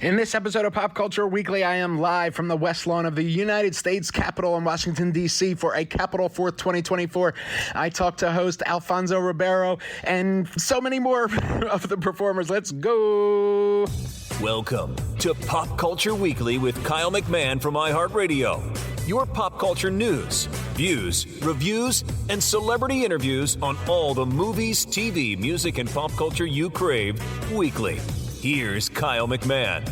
In this episode of Pop Culture Weekly, I am live from the West Lawn of the United States Capitol in Washington, D.C. for a Capitol 4th 2024. I talked to host Alfonso Ribeiro and so many more of the performers. Let's go. Welcome to Pop Culture Weekly with Kyle McMahon from iHeartRadio. Your pop culture news, views, reviews, and celebrity interviews on all the movies, TV, music, and pop culture you crave weekly. Here's Kyle McMahon.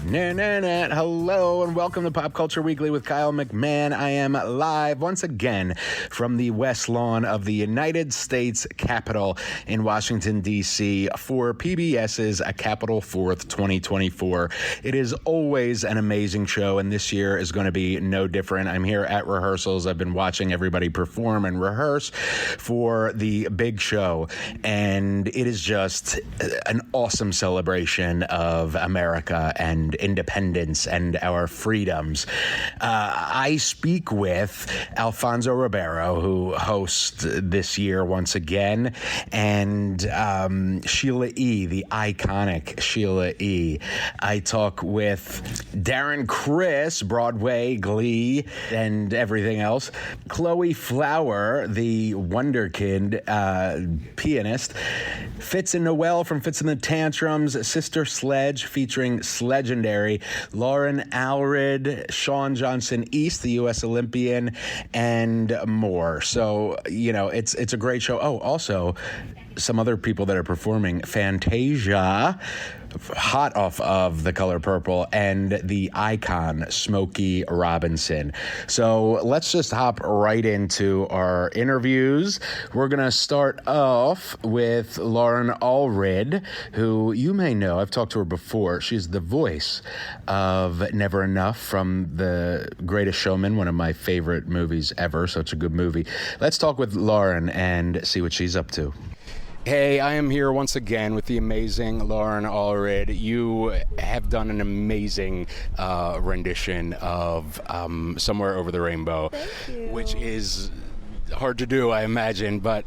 Hello and welcome to Pop Culture Weekly with Kyle McMahon. I am live once again from the West Lawn of the United States Capitol in Washington, D.C. for PBS's A Capitol 4th 2024. It is always an amazing show, and this year is going to be no different. I'm here at rehearsals. I've been watching everybody perform and rehearse for the big show, and it is just an awesome celebration of America and independence and our freedoms. I speak with Alfonso Ribeiro, who hosts this year once again, and Sheila E., the iconic Sheila E. I talk with Darren Criss, Broadway, Glee, and everything else. Chloe Flower, the wonderkid pianist. Fitz and Noelle from Fitz and the Tantrums. Sister Sledge featuring Sledgendary. Loren, Allred, Shawn Johnson East, the U.S. Olympian, and more. So, you know, it's a great show. Oh, also, some other people that are performing. Fantasia, hot off of The Color Purple, and the icon Smokey Robinson. So let's just hop right into our interviews. We're going to start off with Loren Allred, who you may know. I've talked to her before. She's the voice of Never Enough from The Greatest Showman, one of my favorite movies ever. Such a good movie. Let's talk with Loren and see what she's up to. Hey, I am here once again with the amazing Loren Allred. You have done an amazing rendition of Somewhere Over the Rainbow, which is hard to do, I imagine. But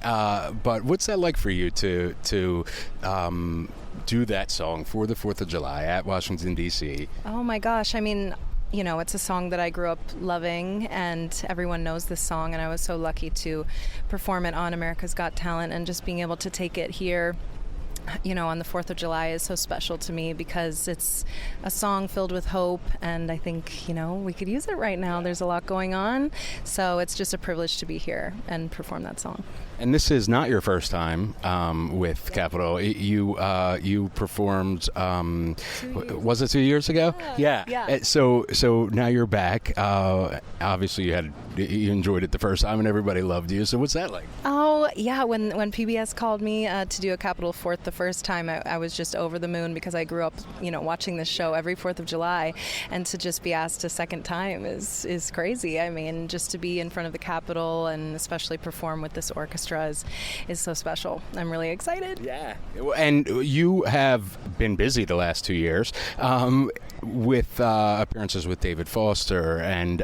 what's that like for you to do that song for the 4th of July at Washington, D.C.? Oh, my gosh. I mean, you know, it's a song that I grew up loving, and everyone knows this song, and I was so lucky to perform it on America's Got Talent, and just being able to take it here, you know, on the 4th of July is so special to me because it's a song filled with hope, and I think, you know, we could use it right now. There's a lot going on, so it's just a privilege to be here and perform that song. And this is not your first time with Capitol. You performed, was it 2 years ago? Yeah. So now you're back. Obviously, you enjoyed it the first time, and everybody loved you. So what's that like? Oh, yeah. When PBS called me to do A Capitol 4th the first time, I was just over the moon because I grew up, you know, watching this show every 4th of July, and to just be asked a second time is crazy. I mean, just to be in front of the Capitol and especially perform with this orchestra is so special. I'm really excited. Yeah. And you have been busy the last 2 years with appearances with David Foster and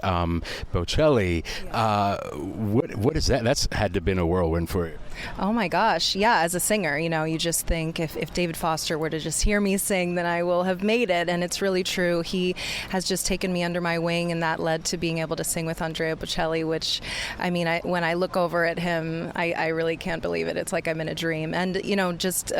Bocelli. Yeah. What is that? That's had to have been a whirlwind for you. Oh my gosh. Yeah, as a singer, you know, you just think if David Foster were to just hear me sing, then I will have made it. And it's really true. He has just taken me under my wing, and that led to being able to sing with Andrea Bocelli, which, I mean, when I look over at him, I really can't believe it. It's like I'm in a dream. And, you know, just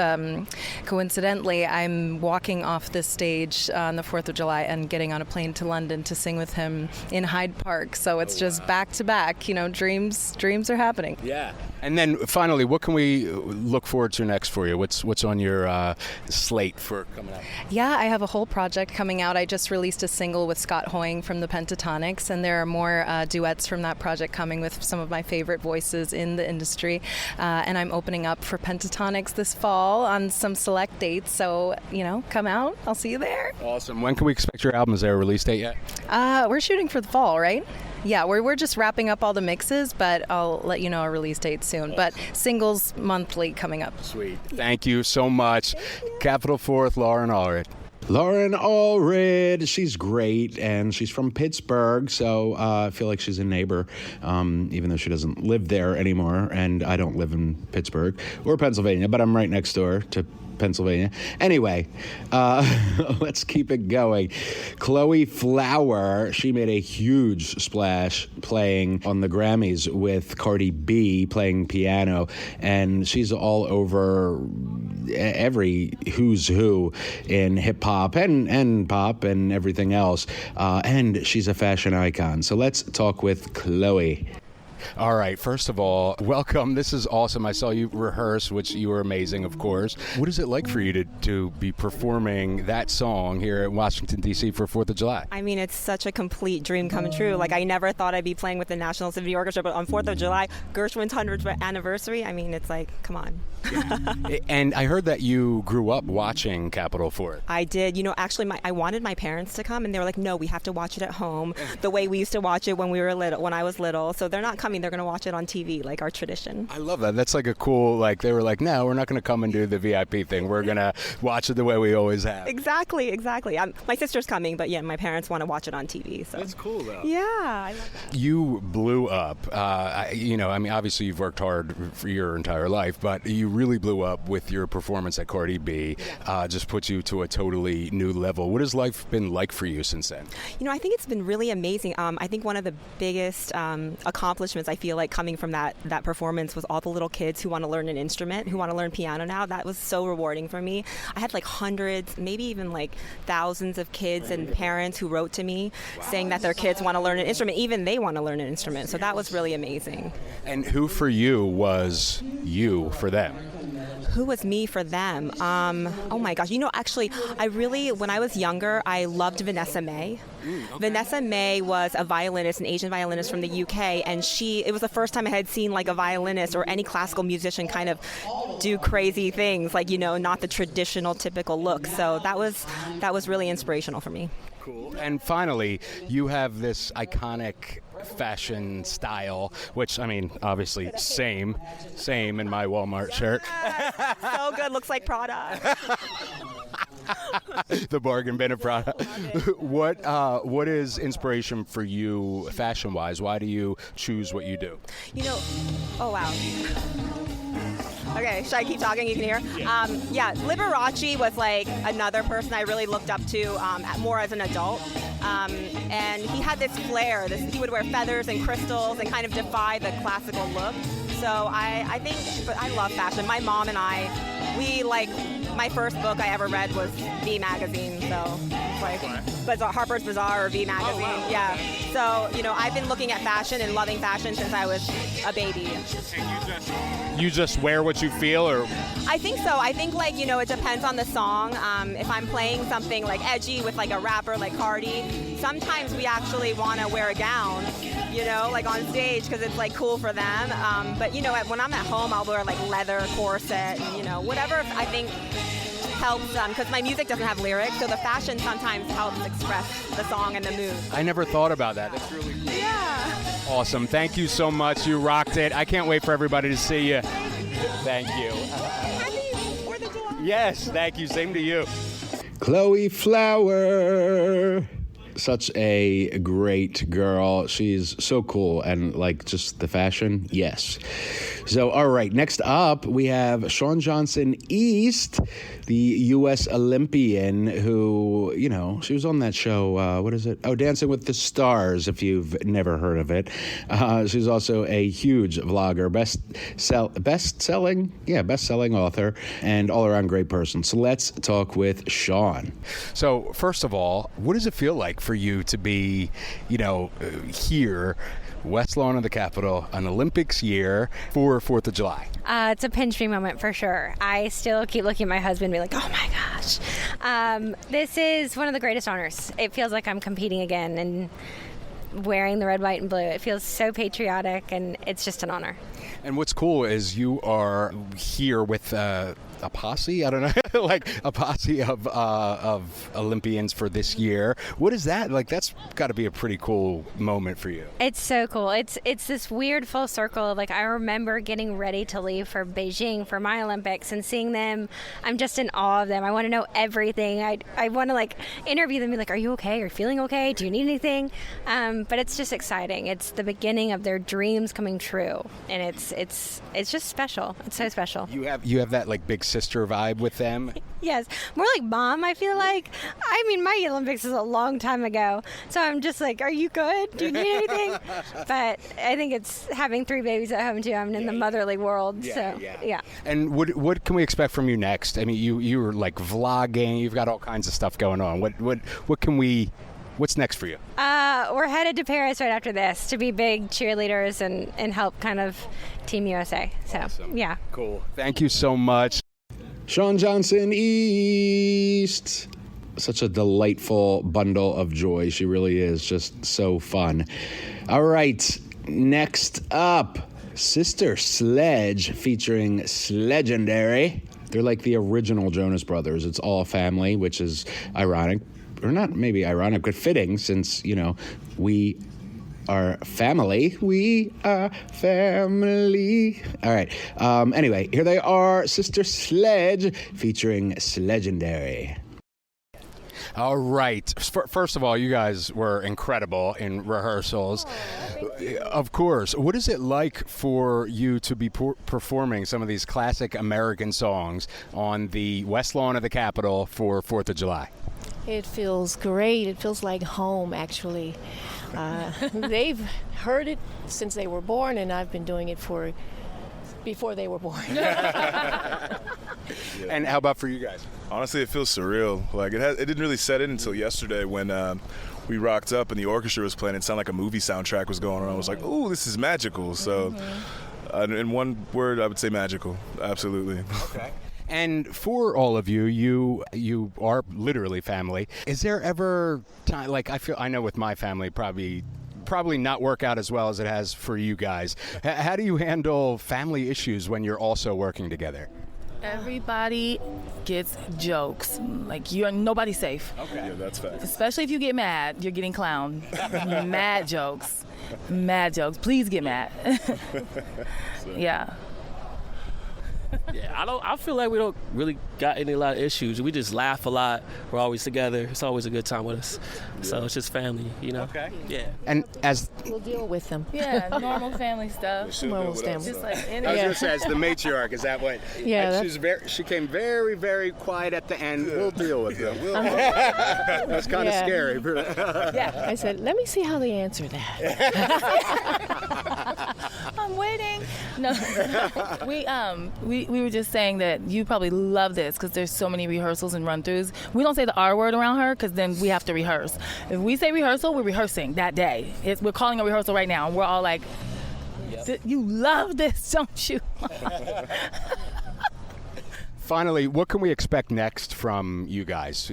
coincidentally, I'm walking off this stage on the 4th of July and getting on a plane to London to sing with him in Hyde Park. So it's just back to back, you know, dreams are happening. Yeah. And then finally, what can we look forward to next for you? What's on your slate for coming out? Yeah, I have a whole project coming out. I just released a single with Scott Hoying from the Pentatonics, and there are more duets from that project coming with some of my favorite voices in the industry. And I'm opening up for Pentatonics this fall on some select dates. So, you know, come out. I'll see you there. Awesome. When can we expect your album? Is there a release date yet? We're shooting for the fall, right? Yeah, we're just wrapping up all the mixes, but I'll let you know a release date soon. Awesome. But singles monthly coming up. Sweet. Thank you so much. Capitol 4th, Loren Allred. Loren Allred, she's great, and she's from Pittsburgh, so I feel like she's a neighbor, even though she doesn't live there anymore, and I don't live in Pittsburgh or Pennsylvania, but I'm right next door to Pennsylvania. Anyway, let's keep it going. Chloe Flower, she made a huge splash playing on the Grammys with Cardi B playing piano, and she's all over every who's who in hip-hop and pop and everything else, and she's a fashion icon. So let's talk with Chloe. All right, first of all, welcome. This is awesome. I saw you rehearse, which you were amazing, of course. What is it like for you to be performing that song here in Washington, D.C. for 4th of July? I mean, it's such a complete dream come true. Like, I never thought I'd be playing with the National Symphony Orchestra, but on 4th of July, Gershwin's 100th anniversary, I mean, it's like, come on. And I heard that you grew up watching Capitol 4th. I did. You know, actually, I wanted my parents to come, and they were like, no, we have to watch it at home the way we used to watch it when I was little. So they're not coming. They're going to watch it on TV, like our tradition. I love that. That's like a cool, like, they were like, no, we're not going to come and do the VIP thing. We're going to watch it the way we always have. Exactly. My sister's coming, but yeah, my parents want to watch it on TV. So. That's cool, though. Yeah, I love that. You blew up. I mean, obviously you've worked hard for your entire life, but you really blew up with your performance at Cardi B. Just put you to a totally new level. What has life been like for you since then? You know, I think it's been really amazing. I think one of the biggest accomplishments I feel like coming from that performance was all the little kids who want to learn an instrument, who want to learn piano now. That was so rewarding for me. I had like hundreds, maybe even like thousands of kids and parents who wrote to me saying that their kids want to learn an instrument. Even they want to learn an instrument. So that was really amazing. And who for you was you for them? Who was me for them? Oh my gosh. You know, actually, when I was younger, I loved Vanessa Mae. Okay. Vanessa Mae was a violinist, an Asian violinist from the UK, and it was the first time I had seen like a violinist or any classical musician kind of do crazy things, like, you know, not the traditional typical look. So that was really inspirational for me. Cool. And finally, you have this iconic fashion style, which, I mean, obviously same in my Walmart shirt. So good, looks like Prada. The bargain bin of Prada. What is inspiration for you fashion-wise? Why do you choose what you do? You know, oh wow. Okay, should I keep talking? You can hear? Yeah, Liberace was like another person I really looked up to more as an adult. And he had this flair. He would wear feathers and crystals and kind of defy the classical look. So I think, but I love fashion. My mom and my first book I ever read was V Magazine. So it's like Harper's Bazaar or V Magazine. Oh, wow. Yeah. So, you know, I've been looking at fashion and loving fashion since I was a baby. And you just wear what you feel, or? I think so. I think, like, you know, it depends on the song. If I'm playing something like edgy with like a rapper like Cardi, sometimes we actually want to wear a gown, you know, like on stage because it's like cool for them. But, you know, when I'm at home, I'll wear like leather corset and, you know, whatever I think helps because my music doesn't have lyrics, so the fashion sometimes helps express the song and the mood. I never thought about that. That's really cool. Yeah. Awesome. Thank you so much. You rocked it. I can't wait for everybody to see you. Thank you. Happy 4th of July. Yes, thank you. Same to you. Chloe Flower. Such a great girl. She's so cool. And like just the fashion, yes. So, all right, next up, we have Shawn Johnson East, the U.S. Olympian who, you know, she was on that show, what is it? Oh, Dancing with the Stars, if you've never heard of it. She's also a huge vlogger, best-selling author, and all-around great person. So let's talk with Shawn. So, first of all, what does it feel like for you to be, you know, here, West Lawn of the Capitol, an Olympics year for 4th of July? It's a pinch me moment for sure. I still keep looking at my husband and be like, oh my gosh. This is one of the greatest honors. It feels like I'm competing again and wearing the red, white, and blue. It feels so patriotic, and it's just an honor. And what's cool is you are here with a posse, I don't know, like a posse of Olympians for this year. What is that like? That's got to be a pretty cool moment for you. It's so cool. It's this weird full circle of, like, I remember getting ready to leave for Beijing for my Olympics and seeing them. I'm just in awe of them. I want to know everything. I want to, like, interview them and be like, are you okay? Are you feeling okay? Do you need anything? But it's just exciting. It's the beginning of their dreams coming true, and it's just special. It's so special. You have that like big sister vibe with them. Yes, more like mom, I feel like. I mean, my Olympics is a long time ago, so I'm just like, are you good? Do you need anything? But I think it's having 3 babies at home, too. I'm in the motherly world, yeah. And what can we expect from you next? I mean, you're like vlogging. You've got all kinds of stuff going on. What's next for you? We're headed to Paris right after this to be big cheerleaders and help kind of Team USA. So, awesome. Yeah. Cool. Thank you so much. Shawn Johnson East. Such a delightful bundle of joy. She really is just so fun. All right, next up, Sister Sledge featuring Sledgendary. They're like the original Jonas Brothers. It's all family, which is ironic. Or not maybe ironic, but fitting, since, we are family. We are family. All right. Anyway, here they are, Sister Sledge featuring Sledgendary. All right. First of all, you guys were incredible in rehearsals. Of course. What is it like for you to be performing some of these classic American songs on the West Lawn of the Capitol for 4th of July? It feels great. It feels like home, actually. They've heard it since they were born, and I've been doing it before they were born. And how about for you guys? Honestly, it feels surreal. Like it didn't really set in until yesterday when we rocked up and the orchestra was playing. It sounded like a movie soundtrack was going on. I was like, "Ooh, this is magical." So, in one word, I would say magical. Absolutely. Okay. And for all of you, you are literally family. Is there ever time, like I know with my family probably not work out as well as it has for you guys. How do you handle family issues when you're also working together? Everybody gets jokes. Like nobody's safe. Okay. Yeah, that's fact. Especially if you get mad, you're getting clowned. Mad jokes. Please get mad. Yeah. Yeah, I feel like we don't really got a lot of issues. We just laugh a lot. We're always together. It's always a good time with us. So it's just family, Okay. Yeah. And we'll deal with them. Yeah, normal family stuff. Just like any. I was going to say, as the matriarch, is that what? Yeah. She came very, very quiet at the end. We'll deal with them. That's kind of scary. Yeah. I said, let me see how they answer that. I'm waiting. No, we were just saying that you probably love this because there's so many rehearsals and run-throughs. We don't say the R word around her because then we have to rehearse. If we say rehearsal, we're rehearsing that day. We're calling a rehearsal right now, and we're all like, you love this, don't you? Finally, what can we expect next from you guys?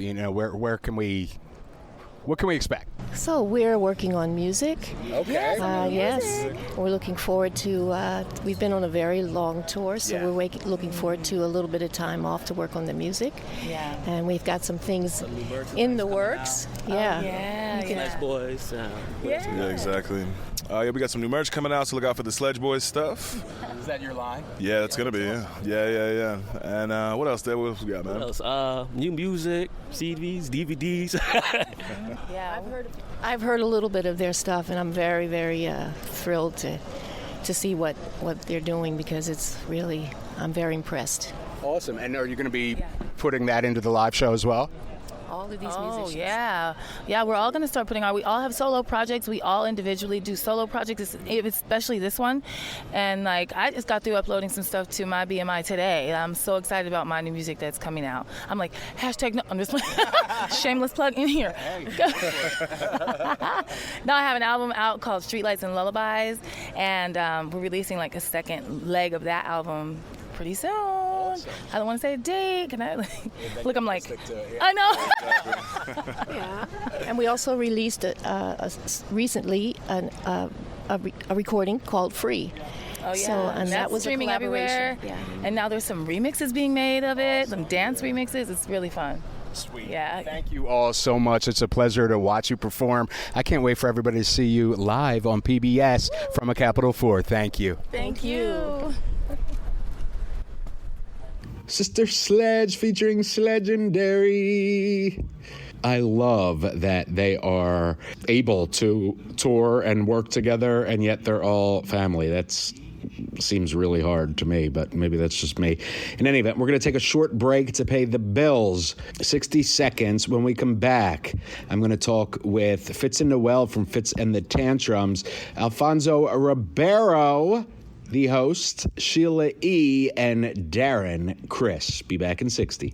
What can we expect? So we're working on music. Okay. Yes. We're looking forward to, we've been on a very long tour, so we're looking forward to a little bit of time off to work on the music. Yeah. And we've got some things in the works. Yeah. Sledge Boys. Yeah, exactly. We got some new merch coming out, so look out for the Sledge Boys stuff. Is that your line? Yeah, that's going to be, yeah. And what else we got, man? What else? New music, CDs, DVDs. Yeah, I've heard a little bit of their stuff, and I'm very, very thrilled to see what they're doing because it's really, I'm very impressed. Awesome. And are you going to be putting that into the live show as well? All of these musicians. Yeah, we're all going to start putting we all have solo projects. We all individually do solo projects, especially this one. And I just got through uploading some stuff to my BMI today. I'm so excited about my new music that's coming out. I'm like, #no, I'm just shameless plug in here. Now I have an album out called Streetlights and Lullabies, and we're releasing a second leg of that album pretty soon. Awesome. I don't want to say a date. Can I? Look, I'm like, I know. Yeah. And we also released recently a recording called Free. Oh, yeah. So, and that was streaming a everywhere. collaboration. Yeah. And now there's some remixes being made of it, some dance remixes. It's really fun. Sweet. Yeah. Thank you all so much. It's a pleasure to watch you perform. I can't wait for everybody to see you live on PBS from a Capitol 4. Thank you. Thank you. Sister Sledge featuring Sledgendary. I love that they are able to tour and work together, and yet they're all family. That's seems really hard to me, but maybe that's just me. In any event, we're going to take a short break to pay the bills. 60 seconds. When we come back, I'm going to talk with Fitz and Noelle from Fitz and the Tantrums, Alfonso Ribeiro, the host, Sheila E., and Darren Criss. Be back in 60.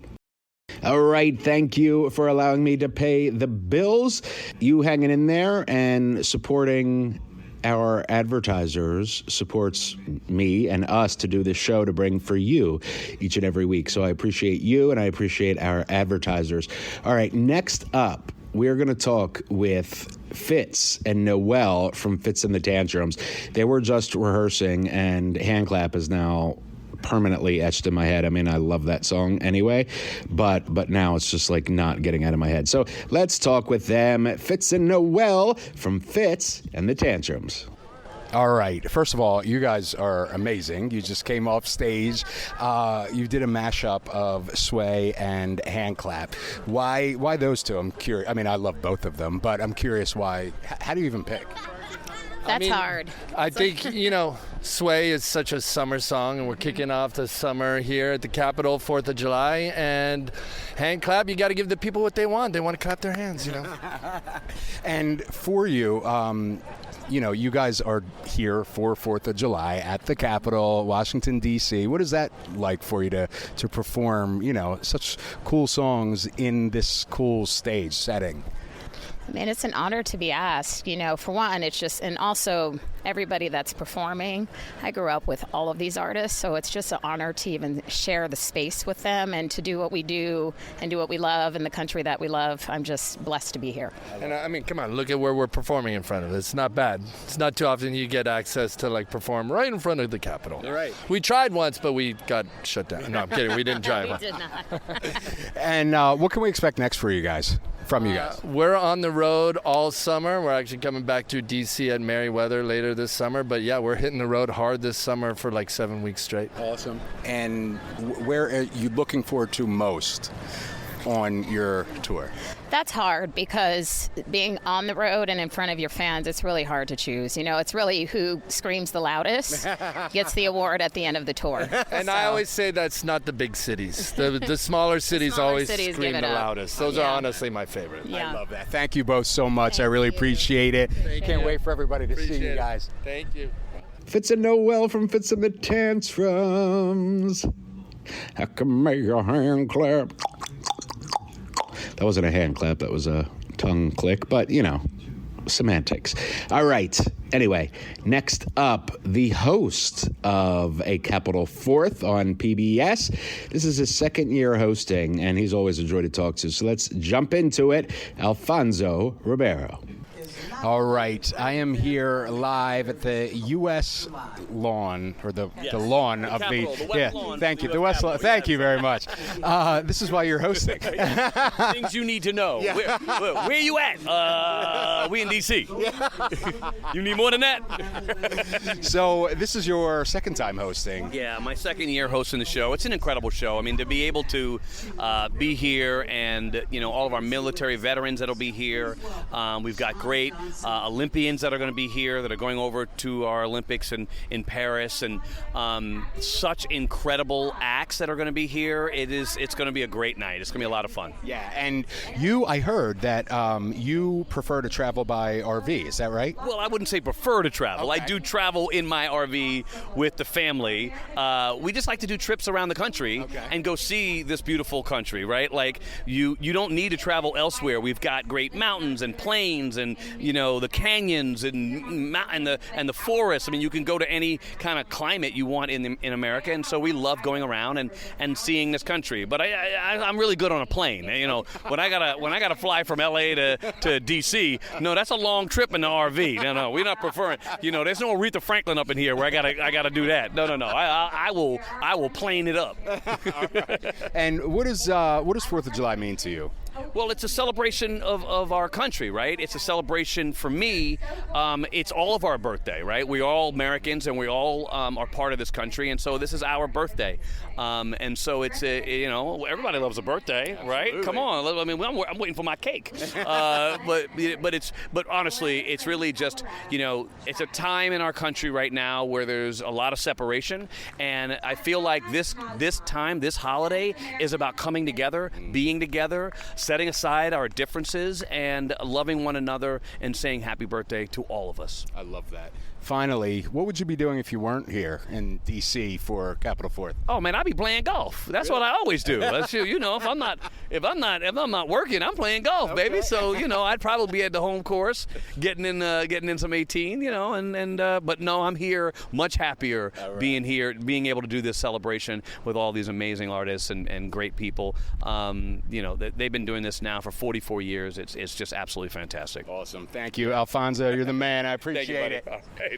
All right, thank you for allowing me to pay the bills. You hanging in there and supporting our advertisers supports me and us to do this show to bring for you each and every week. So I appreciate you and I appreciate our advertisers. All right, next up, we're going to talk with Fitz and Noelle from Fitz and the Tantrums. They were just rehearsing, and Hand Clap is now permanently etched in my head. I mean, I love that song anyway, but now it's just like not getting out of my head. So let's talk with them. Fitz and Noelle from Fitz and the Tantrums. All right. First of all, you guys are amazing. You just came off stage. You did a mashup of Sway and Hand Clap. Why those two? I'm curious. I mean, I love both of them, but I'm curious why. How do you even pick? That's hard. I think, Sway is such a summer song, and we're kicking off the summer here at the Capitol, 4th of July. And Hand Clap, you got to give the people what they want. They want to clap their hands, And for you, you guys are here for 4th of July at the Capitol, Washington, D.C. What is that like for you to perform, such cool songs in this cool stage setting? I mean, it's an honor to be asked, for one, it's just, and also everybody that's performing. I grew up with all of these artists, so it's just an honor to even share the space with them and to do what we do and do what we love in the country that we love. I'm just blessed to be here. And I mean, come on, look at where we're performing in front of. It's not bad. It's not too often you get access to perform right in front of the Capitol. Right. We tried once, but we got shut down. No, I'm kidding. We didn't try. We did not. And what can we expect next for you guys? From you guys? We're on the road all summer. We're actually coming back to D.C. at Merriweather later this summer. But yeah, we're hitting the road hard this summer for 7 weeks straight. Awesome. And where are you looking forward to most on your tour? That's hard because being on the road and in front of your fans, it's really hard to choose. It's really who screams the loudest gets the award at the end of the tour. And I always say that's not the big cities. The smaller cities always scream the loudest. Those are honestly my favorite. Yeah. I love that. Thank you both so much. I really appreciate it. Can't wait for everybody to see you guys. Thank you. Fitz and Noelle from Fitz and the Tantrums. I can make a hand clap. That wasn't a hand clap, that was a tongue click, but, semantics. All right. Anyway, next up, the host of a Capitol 4th on PBS. This is his second year hosting, and he's always a joy to talk to. So let's jump into it. Alfonso Ribeiro. All right, I am here live at the U.S. lawn, or the lawn of Capitol, the West lawn. Thank you, US the West lawn. Capitol, Thank you very much. This is why you're hosting. Things you need to know. Yeah. Where you at? We in D.C. You need more than that? So this is your second time hosting. Yeah, my second year hosting the show. It's an incredible show. I mean, to be able to be here and, all of our military veterans that'll be here. We've got great Olympians that are going to be here that are going over to our Olympics in Paris, and such incredible acts that are going to be here. It's going to be a great night. It's going to be a lot of fun. Yeah, and I heard that you prefer to travel by RV. Is that right? Well, I wouldn't say prefer to travel. Okay. I do travel in my RV with the family. We just like to do trips around the country and go see this beautiful country, right? You don't need to travel elsewhere. We've got great mountains and plains and, the canyons and the forests. I mean, you can go to any kind of climate you want in America, and so we love going around and seeing this country. But I'm really good on a plane. When I gotta fly from LA to DC, no, that's a long trip in the RV. No, we're not preferring. There's no Aretha Franklin up in here where I gotta do that. No. I will plane it up. And what does 4th of July mean to you? Well, it's a celebration of our country, right? It's a celebration for me. It's all of our birthday, right? We're all Americans, and we all are part of this country, and so this is our birthday. And so it's everybody loves a birthday, right? Absolutely. Come on, I mean, I'm waiting for my cake. But honestly, it's really just it's a time in our country right now where there's a lot of separation, and I feel like this holiday is about coming together, being together, setting aside our differences and loving one another and saying happy birthday to all of us. I love that. Finally, what would you be doing if you weren't here in D.C. for Capitol 4th? Oh man, I'd be playing golf. That's what I always do. If I'm not working, I'm playing golf, okay, baby. So I'd probably be at the home course, getting in some 18, but no, I'm here, much happier being here, being able to do this celebration with all these amazing artists and great people. They've been doing this now for 44 years. It's just absolutely fantastic. Awesome. Thank you, Alfonso. You're the man. I appreciate it. Right.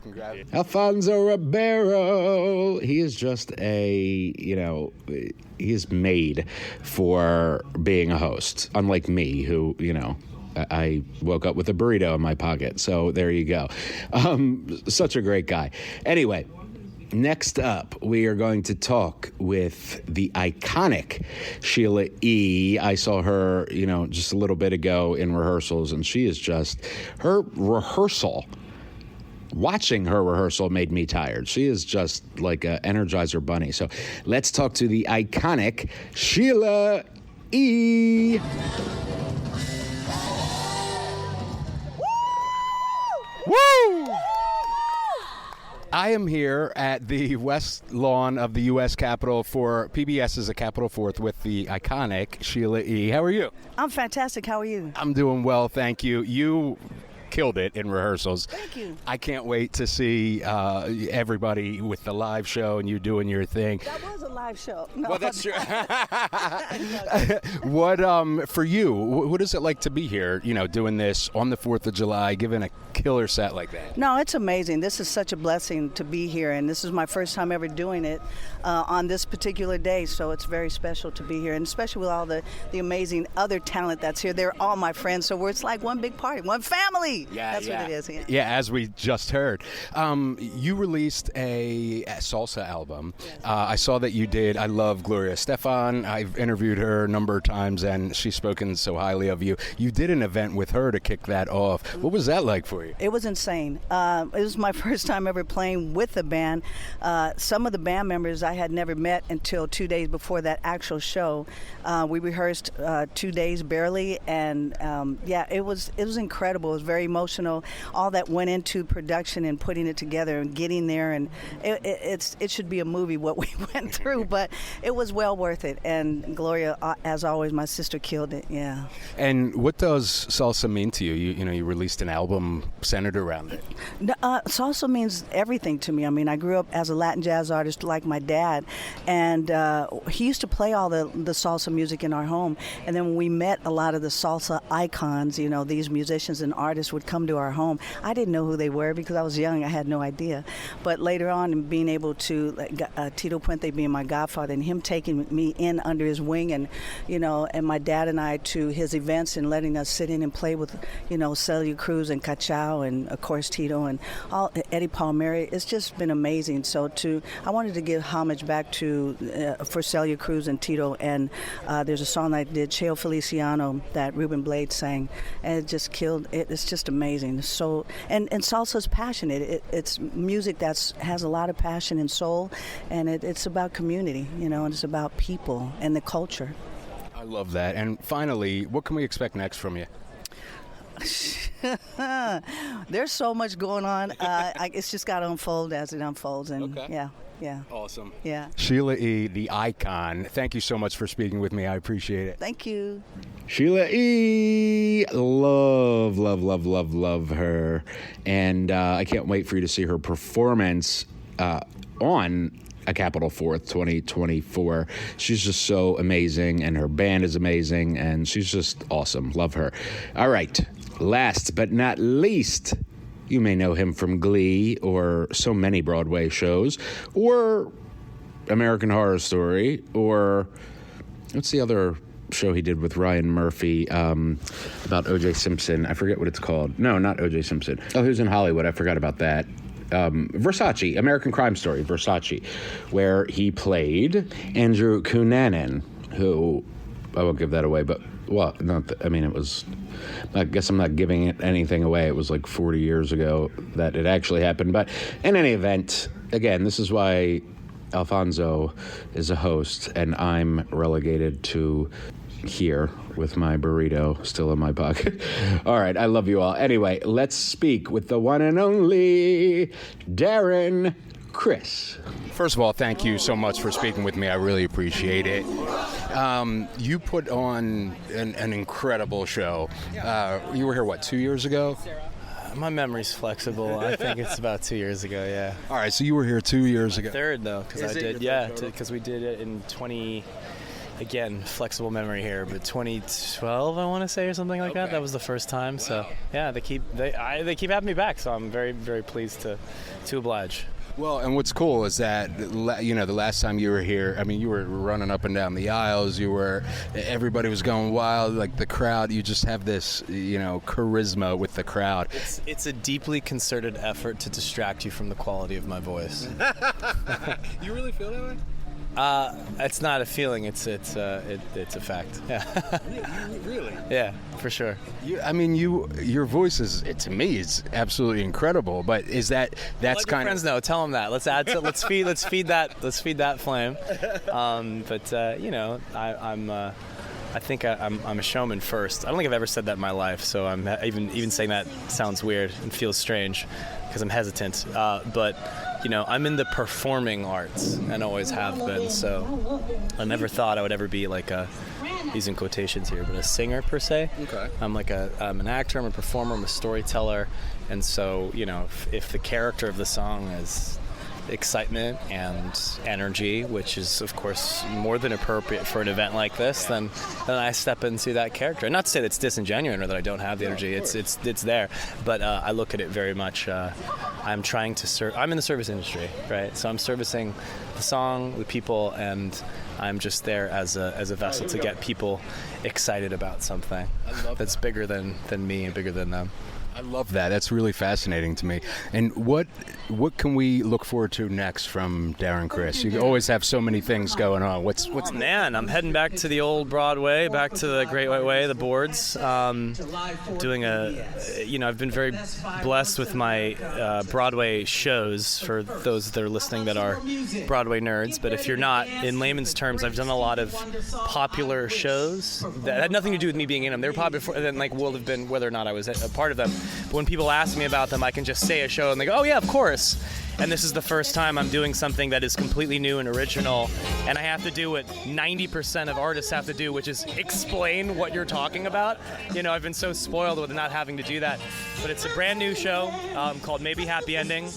Congrats. Alfonso Ribeiro. He is just he is made for being a host, unlike me, who, I woke up with a burrito in my pocket. So there you go. Such a great guy. Anyway, next up, we are going to talk with the iconic Sheila E. I saw her, just a little bit ago in rehearsals, and she is just, watching her rehearsal made me tired. She is just like an Energizer bunny. So let's talk to the iconic Sheila E. Woo! I am here at the West Lawn of the U.S. Capitol for PBS's A Capitol 4th with the iconic Sheila E. How are you? I'm fantastic. How are you? I'm doing well, thank you. You killed it in rehearsals. Thank you. I can't wait to see everybody with the live show and you doing your thing. That was a live show. No, well, that's true. What for you? What is it like to be here? Doing this on the 4th of July, giving a killer set like that. No, it's amazing. This is such a blessing to be here, and this is my first time ever doing it on this particular day. So it's very special to be here, and especially with all the amazing other talent that's here. They're all my friends, so it's like one big party, one family. That's what it is. Yeah, as we just heard. You released a salsa album. I saw that you did. I love Gloria Estefan. I've interviewed her a number of times, and she's spoken so highly of you. You did an event with her to kick that off. What was that like for you? It was insane. It was my first time ever playing with the band. Some of the band members I had never met until 2 days before that actual show. We rehearsed 2 days barely, and it was incredible. It was very emotional. All that went into production and putting it together and getting there, and it should be a movie what we went through, but it was well worth it. And Gloria, as always, my sister, killed it. Yeah. And what does salsa mean to you? You released an album centered around it. Salsa means everything to me. I mean, I grew up as a Latin jazz artist like my dad, and he used to play all the salsa music in our home. And then when we met a lot of the salsa icons, these musicians and artists would come to our home. I didn't know who they were because I was young. I had no idea. But later on, being able to, Tito Puente being my godfather and him taking me in under his wing, and and my dad and I to his events and letting us sit in and play with, Celia Cruz and Cachao and of course Tito and all Eddie Palmieri. It's just been amazing. So I wanted to give homage back to for Celia Cruz and Tito, and there's a song I did, Cheo Feliciano, that Ruben Blades sang, and it just killed it. It's just amazing. So and salsa's passionate. It's music that has a lot of passion and soul, and it's about community, and it's about people and the culture. I love that. And finally, what can we expect next from you? There's so much going on. It's just got to unfold as it unfolds, and okay. Yeah. Yeah. Awesome. Yeah. Sheila E., the icon. Thank you so much for speaking with me. I appreciate it. Thank you. Sheila E. Love her. And I can't wait for you to see her performance on a Capitol 4th 2024. She's just so amazing, and her band is amazing, and she's just awesome. Love her. All right. Last but not least, you may know him from Glee or so many Broadway shows, or American Horror Story, or what's the other show he did with Ryan Murphy about O.J. Simpson? I forget what it's called. No, not O.J. Simpson. Oh, he was in Hollywood. I forgot about that. Versace, American Crime Story, Versace, where he played Andrew Cunanan, who, I won't give that away, but, well, it was, I guess I'm not giving it anything away. It was like 40 years ago that it actually happened. But in any event, again, this is why Alfonso is a host, and I'm relegated to here with my burrito still in my pocket. All right, I love you all. Anyway, let's speak with the one and only Darren Criss. First of all, thank you so much for speaking with me. I really appreciate it. You put on an incredible show. You were here, 2 years ago? My memory's flexible. I think it's about 2 years ago, yeah. All right, so you were here 2 years ago. Third, though, because we did it in 20... Again, flexible memory here, but 2012, I want to say, or something like that. That was the first time. Wow. So, yeah, they keep having me back. So I'm very, very pleased to oblige. Well, and what's cool is that, the last time you were here, you were running up and down the aisles. Everybody was going wild, like the crowd. You just have this, charisma with the crowd. It's a deeply concerted effort to distract you from the quality of my voice. You really feel that way? It's not a feeling. It's a fact. Yeah. Really? Yeah, for sure. Your voice is, to me, is absolutely incredible. But that's let kind your friends know. Tell them that. Let's feed that flame. I think I'm a showman first. I don't think I've ever said that in my life. So I'm even saying that sounds weird and feels strange because I'm hesitant. But I'm in the performing arts and always have been. So I never thought I would ever be like using quotations here, but a singer per se. Okay. I'm an actor, I'm a performer, I'm a storyteller. And so, if the character of the song is excitement and energy, which is of course more than appropriate for an event like this, then I step into that character. And not to say that it's disingenuous or that I don't have the energy. It's there, but I look at it very much. I'm trying to serve. I'm in the service industry, right? So I'm servicing the song, the people, and I'm just there as a vessel to get people excited about something that's bigger than me and bigger than them. I love that. That's really fascinating to me. And what can we look forward to next from Darren Criss? You always have so many things going on. What's man? I'm heading back to the old Broadway, back to the Great White Way, the boards. Doing I've been very blessed with my Broadway shows. For those that are listening that are Broadway nerds, but if you're not, in layman's terms, I've done a lot of popular shows that had nothing to do with me being in them. They were popular before, then will have been whether or not I was a part of them. But when people ask me about them, I can just say a show and they go, oh yeah, of course. And this is the first time I'm doing something that is completely new and original, and I have to do what 90% of artists have to do, which is explain what you're talking about. I've been so spoiled with not having to do that. But it's a brand new show called Maybe Happy Ending,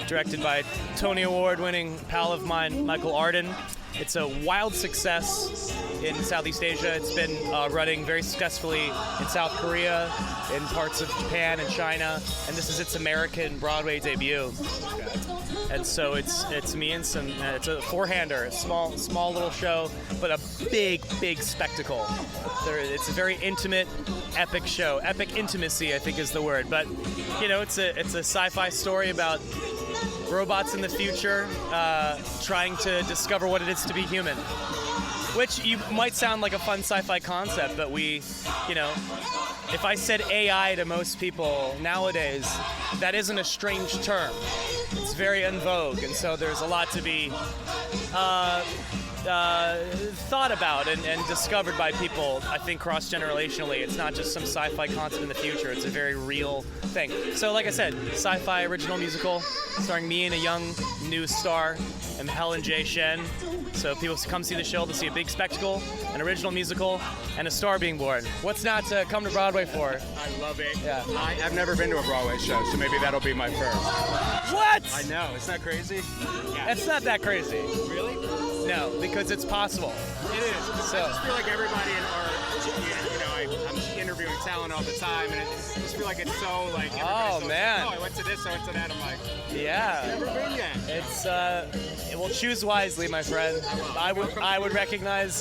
directed by Tony Award-winning pal of mine, Michael Arden. It's a wild success in Southeast Asia. It's been running very successfully in South Korea, in parts of Japan and China, and this is its American Broadway debut. And so it's me and it's a four-hander, a small little show, but a big spectacle. It's a very intimate, epic show. Epic intimacy, I think, is the word. But it's a sci-fi story about robots in the future trying to discover what it is to be human. Which you might sound like a fun sci-fi concept, but if I said AI to most people nowadays, that isn't a strange term. It's very en vogue, and so there's a lot to be thought about and discovered by people, I think, cross-generationally. It's not just some sci-fi concept in the future. It's a very real thing. So, like I said, sci-fi original musical starring me and a young new star, and Helen J. Shen. So people come see the show, they'll see a big spectacle, an original musical, and a star being born. What's not to come to Broadway for? I love it. Yeah. I've never been to a Broadway show, so maybe that'll be my first. What? I know. Isn't that crazy? Yeah. It's not that crazy. Really? No, because it's possible. It is. So I just feel like everybody in our, I'm interviewing talent all the time, and I just feel like it's so like. Oh man! Like, oh, I went to this, I went to that. I'm like, yeah. Never been yet. It's well, choose wisely, my friend. I would recommend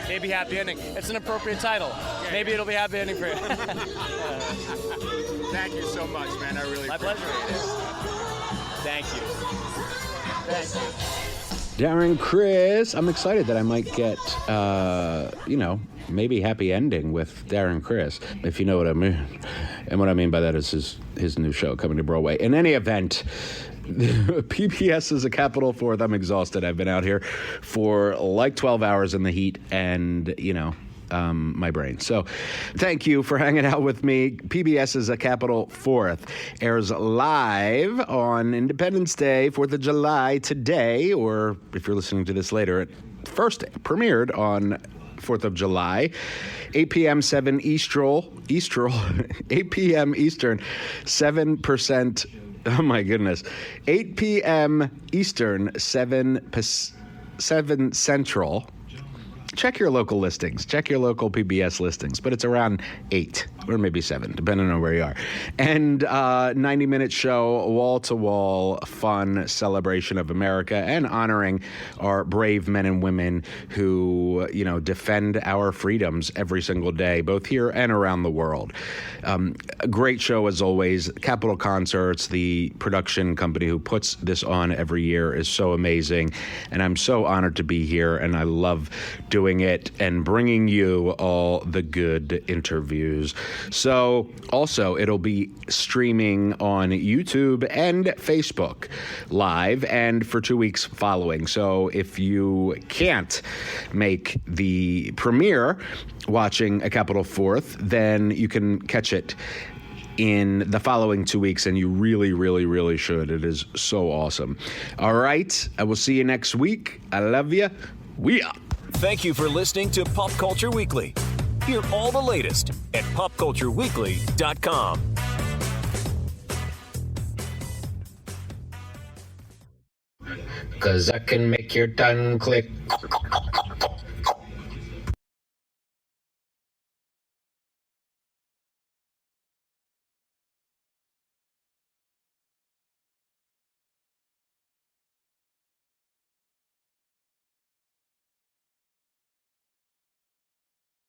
maybe Happy Ending. It's an appropriate title. Yeah, maybe it'll be Happy Ending for you. Thank you so much, man. I really. My pleasure. Thank you. Thank you. Darren Criss. I'm excited that I might get, maybe Happy Ending with Darren Criss, if you know what I mean. And what I mean by that is his new show coming to Broadway. In any event, PBS is a capital Fourth. I'm exhausted. I've been out here for like 12 hours in the heat and, my brain. So thank you for hanging out with me. PBS is a Capital Fourth. Airs live on Independence Day, 4th of July today, or if you're listening to this later, it first premiered on 4th of July, 8 p.m. 7 Eastern, 8 p.m. Eastern, 7%. Oh my goodness. 8 p.m. Eastern, 7 Central. Check your local listings. Check your local PBS listings. But it's around 8 or maybe 7, depending on where you are. And 90-minute show, wall-to-wall, fun celebration of America and honoring our brave men and women who, defend our freedoms every single day, both here and around the world. A great show, as always. Capitol Concerts, the production company who puts this on every year, is so amazing. And I'm so honored to be here, and I love doing it and bringing you all the good interviews. So also it'll be streaming on YouTube and Facebook live and for 2 weeks following. So if you can't make the premiere watching A Capital Fourth, then you can catch it in the following 2 weeks, and you really, really, really should. It is so awesome. All right. I will see you next week. I love you. We up. Thank you for listening to Pop Culture Weekly. Hear all the latest at popcultureweekly.com. Cause I can make your tongue click.